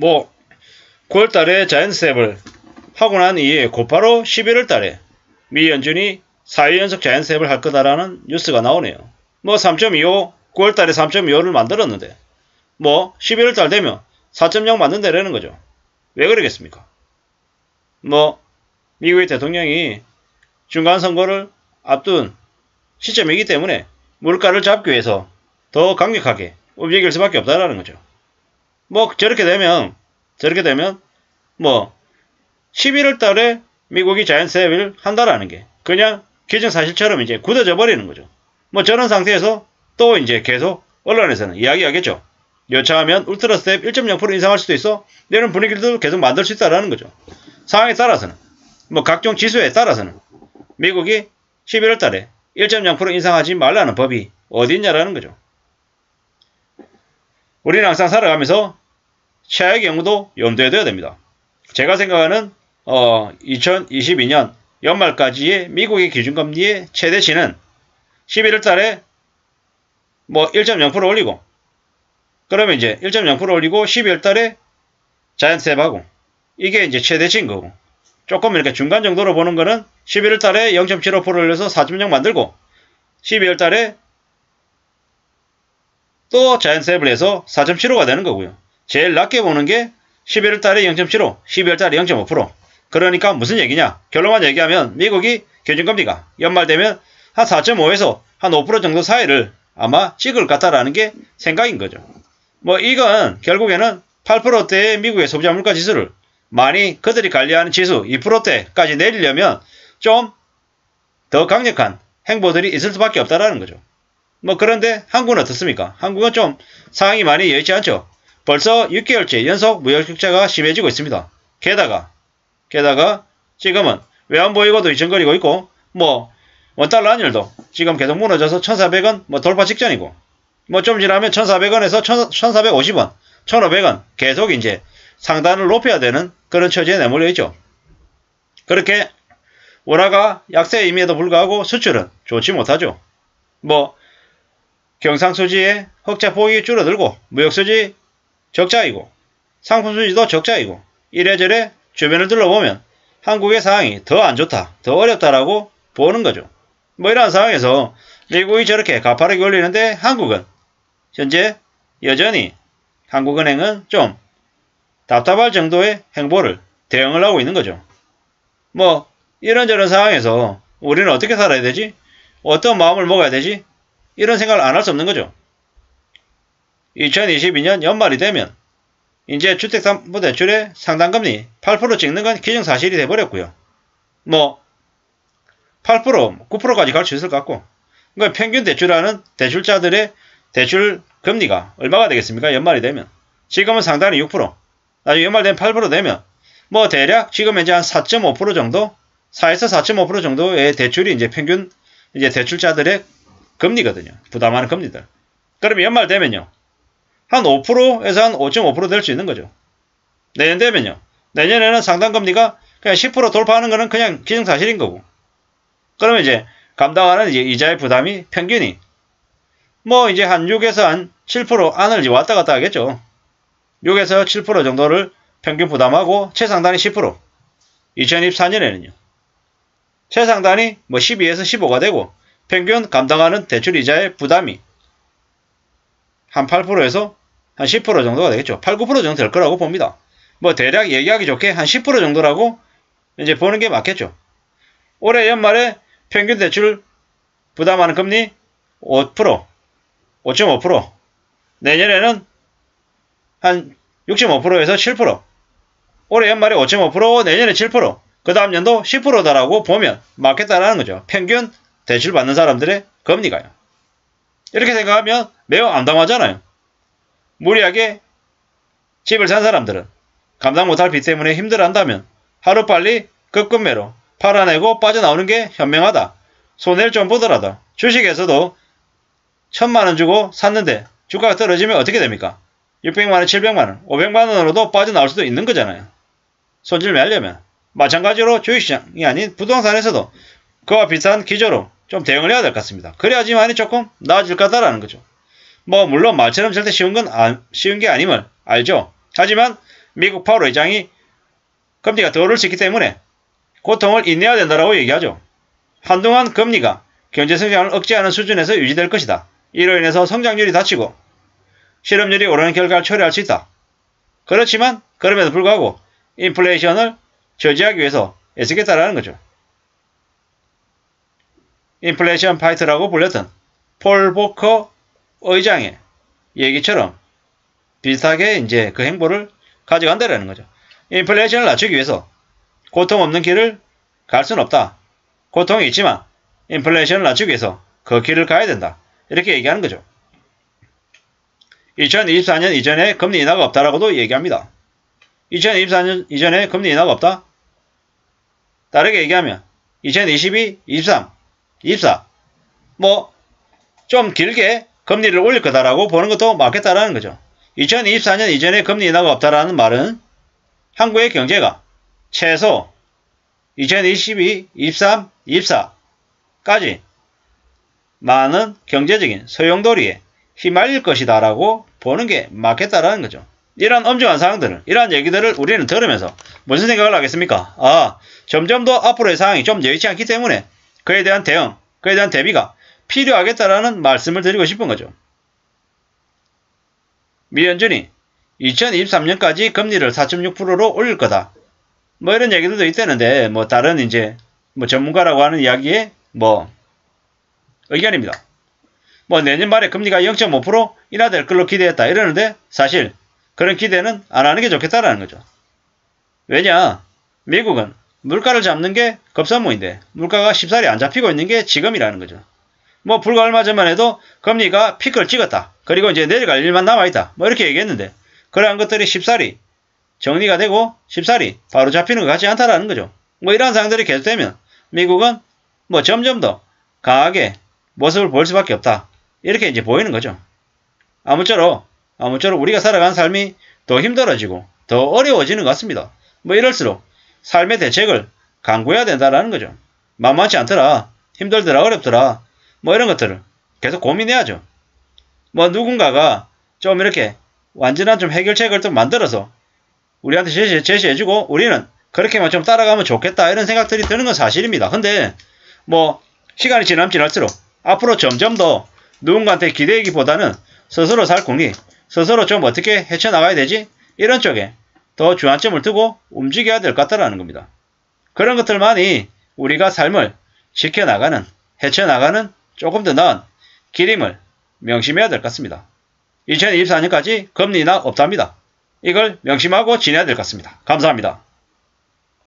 뭐 9월달에 자이언트스텝을 하고 난 이후에 곧바로 11월 달에 미 연준이 4일 연속 자이언트스텝을 할 거다라는 뉴스가 나오네요. 뭐 3.25, 9월달에 3.25를 만들었는데 뭐 11월 달 되면 4.0 만든다라는 거죠. 왜 그러겠습니까? 뭐 미국의 대통령이 중간선거를 앞둔 시점이기 때문에 물가를 잡기 위해서 더 강력하게 움직일 수밖에 없다라는 거죠. 뭐 저렇게 되면 뭐 11월 달에 미국이 자이언트스텝을 한다라는 게 그냥 기정사실처럼 이제 굳어져 버리는 거죠. 뭐 저런 상태에서 또 이제 계속 언론에서는 이야기하겠죠. 여차하면 울트라 스텝 1.0% 인상할 수도 있어. 이런 분위기를 계속 만들 수 있다라는 거죠. 상황에 따라서는 뭐 각종 지수에 따라서는 미국이 11월 달에 1.0% 인상하지 말라는 법이 어디 있냐라는 거죠. 우리는 항상 살아가면서 최악의 경우도 염두에 둬야 됩니다. 제가 생각하는 2022년 연말까지의 미국의 기준금리의 최대치는 11월 달에 뭐 1.0% 올리고 그러면 이제 1.0% 올리고 12월 달에 자이언트스텝하고 이게 이제 최대치인 거고 조금 이렇게 중간 정도로 보는 거는 11월 달에 0.75% 올려서 4.0 만들고 12월 달에 또 자이언트스텝을 해서 4.75가 되는 거고요. 제일 낮게 보는 게 11월 달에 0.75, 12월 달에 0.5%. 그러니까 무슨 얘기냐? 결론만 얘기하면 미국이 기준금리가 연말 되면 한 4.5에서 한 5% 정도 사이를 아마 찍을 것 같다라는 게 생각인 거죠. 뭐 이건 결국에는 8%대의 미국의 소비자 물가 지수를 많이 그들이 관리하는 지수 2%대까지 내리려면 좀 더 강력한 행보들이 있을 수밖에 없다라는 거죠. 뭐 그런데 한국은 어떻습니까? 한국은 좀 상황이 많이 여의치 않죠. 벌써 6개월째 연속 무역격차가 심해지고 있습니다. 게다가 지금은 외환보유고도 이전거리고 있고 뭐 원달러 환율도 지금 계속 무너져서 1,400원 뭐 돌파 직전이고 뭐 좀 지나면 1,400원에서 1,450원, 1,500원 계속 이제 상단을 높여야 되는 그런 처지에 내몰려 있죠. 그렇게 원화가 약세임에도 불구하고 수출은 좋지 못하죠. 뭐 경상수지의 흑자 포획이 줄어들고 무역수지 적자이고 상품수지도 적자이고 이래저래 주변을 둘러보면 한국의 상황이 더 안 좋다, 더 어렵다라고 보는 거죠. 뭐 이러한 상황에서 미국이 저렇게 가파르게 올리는데 한국은 현재 여전히 한국은행은 좀 답답할 정도의 행보를 대응을 하고 있는 거죠. 뭐 이런저런 상황에서 우리는 어떻게 살아야 되지? 어떤 마음을 먹어야 되지? 이런 생각을 안 할 수 없는 거죠. 2022년 연말이 되면 이제 주택담보대출의 상단금리 8% 찍는 건 기정사실이 돼버렸고요. 뭐 8%, 9%까지 갈 수 있을 것 같고 그러니까 평균 대출하는 대출자들의 대출 금리가 얼마가 되겠습니까? 연말이 되면. 지금은 상단이 6%, 나중에 연말 되면 8% 되면 뭐 대략 지금 현재 한 4.5% 정도, 4에서 4.5% 정도의 대출이 이제 평균 이제 대출자들의 금리거든요. 부담하는 금리들. 그러면 연말 되면요. 한 5%에서 한 5.5% 될 수 있는 거죠. 내년 되면요. 내년에는 상단금리가 그냥 10% 돌파하는 거는 그냥 기정사실인 거고. 그러면 이제 감당하는 이제 이자의 부담이 평균이 뭐 이제 한 6에서 한 7% 안을 이제 왔다 갔다 하겠죠. 6에서 7% 정도를 평균 부담하고 최상단이 10%. 2024년에는요. 최상단이 뭐 12에서 15가 되고 평균 감당하는 대출 이자의 부담이 한 8%에서 한 10% 정도가 되겠죠. 8, 9% 정도 될 거라고 봅니다. 뭐 대략 얘기하기 좋게 한 10% 정도라고 이제 보는 게 맞겠죠. 올해 연말에 평균 대출 부담하는 금리 5%, 5.5%. 내년에는 한 6.5%에서 7%. 올해 연말에 5.5%, 내년에 7%. 그 다음 연도 10%다라고 보면 맞겠다라는 거죠. 평균 대출 받는 사람들의 금리가요. 이렇게 생각하면 매우 암담하잖아요. 무리하게 집을 산 사람들은 감당 못할 빚 때문에 힘들어한다면 하루빨리 급급매로 팔아내고 빠져나오는 게 현명하다. 손해를 좀 보더라도 주식에서도 1,000만원 주고 샀는데 주가가 떨어지면 어떻게 됩니까? 600만원, 700만원, 500만원으로도 빠져나올 수도 있는 거잖아요. 손질 매려면. 마찬가지로 주식시장이 아닌 부동산에서도 그와 비슷한 기조로 좀 대응을 해야 될 것 같습니다. 그래야지만이 조금 나아질 거다라는 거죠. 뭐 물론 말처럼 절대 쉬운 게 아님을 알죠. 하지만 미국 파월 의장이 금리가 더 오를 수 있기 때문에 고통을 인내해야 된다라고 얘기하죠. 한동안 금리가 경제 성장을 억제하는 수준에서 유지될 것이다. 이로 인해서 성장률이 닫히고 실업률이 오르는 결과를 초래할 수 있다. 그렇지만 그럼에도 불구하고 인플레이션을 저지하기 위해서 애쓰겠다라는 거죠. 인플레이션 파이터라고 불렸던 폴 보커 의장의 얘기처럼 비슷하게 이제 그 행보를 가져간다라는 거죠. 인플레이션을 낮추기 위해서 고통 없는 길을 갈 수는 없다. 고통이 있지만 인플레이션을 낮추기 위해서 그 길을 가야 된다. 이렇게 얘기하는 거죠. 2024년 이전에 금리 인하가 없다라고도 얘기합니다. 2024년 이전에 금리 인하가 없다? 다르게 얘기하면 2022, 23, 24 뭐 좀 길게 금리를 올릴 거다라고 보는 것도 맞겠다라는 거죠. 2024년 이전에 금리 인하가 없다라는 말은 한국의 경제가 최소 2022, 23, 24까지 많은 경제적인 소용돌이에 휘말릴 것이다 라고 보는 게 맞겠다라는 거죠. 이런 엄중한 사항들을, 이러한 얘기들을 우리는 들으면서 무슨 생각을 하겠습니까? 점점 더 앞으로의 상황이 좀 여의치 않기 때문에 그에 대한 대응, 그에 대한 대비가 필요하겠다라는 말씀을 드리고 싶은 거죠. 미연준이 2023년까지 금리를 4.6%로 올릴 거다. 뭐 이런 얘기들도 있다는데 뭐 다른 이제 뭐 전문가라고 하는 이야기에 뭐 의견입니다. 뭐 내년 말에 금리가 0.5% 인하될 걸로 기대했다 이러는데 사실 그런 기대는 안 하는 게 좋겠다라는 거죠. 왜냐? 미국은 물가를 잡는 게 급선무인데 물가가 쉽사리 안 잡히고 있는 게 지금이라는 거죠. 뭐 불과 얼마 전만 해도 금리가 피크를 찍었다. 그리고 이제 내려갈 일만 남아있다. 뭐 이렇게 얘기했는데 그러한 것들이 쉽사리 정리가 되고 쉽사리 바로 잡히는 것 같지 않다라는 거죠. 뭐 이러한 상황들이 계속되면 미국은 뭐 점점 더 강하게 모습을 보일 수밖에 없다. 이렇게 이제 보이는 거죠. 아무쪼록 우리가 살아가는 삶이 더 힘들어지고 더 어려워지는 것 같습니다. 뭐 이럴수록 삶의 대책을 강구해야 된다라는 거죠. 만만치 않더라. 힘들더라. 어렵더라. 뭐 이런 것들을 계속 고민해야죠. 뭐 누군가가 좀 이렇게 완전한 좀 해결책을 좀 만들어서 우리한테 제시해주고 우리는 그렇게만 좀 따라가면 좋겠다 이런 생각들이 드는 건 사실입니다. 근데 뭐 시간이 지날수록 앞으로 점점 더 누군가한테 기대기보다는 스스로 살 궁리, 스스로 좀 어떻게 헤쳐나가야 되지? 이런 쪽에 더 주안점을 두고 움직여야 될 것 같다라는 겁니다. 그런 것들만이 우리가 삶을 지켜나가는, 헤쳐나가는 조금 더 나은 길임을 명심해야 될 것 같습니다. 2024년까지 금리 인하 없답니다. 이걸 명심하고 지내야 될 것 같습니다. 감사합니다.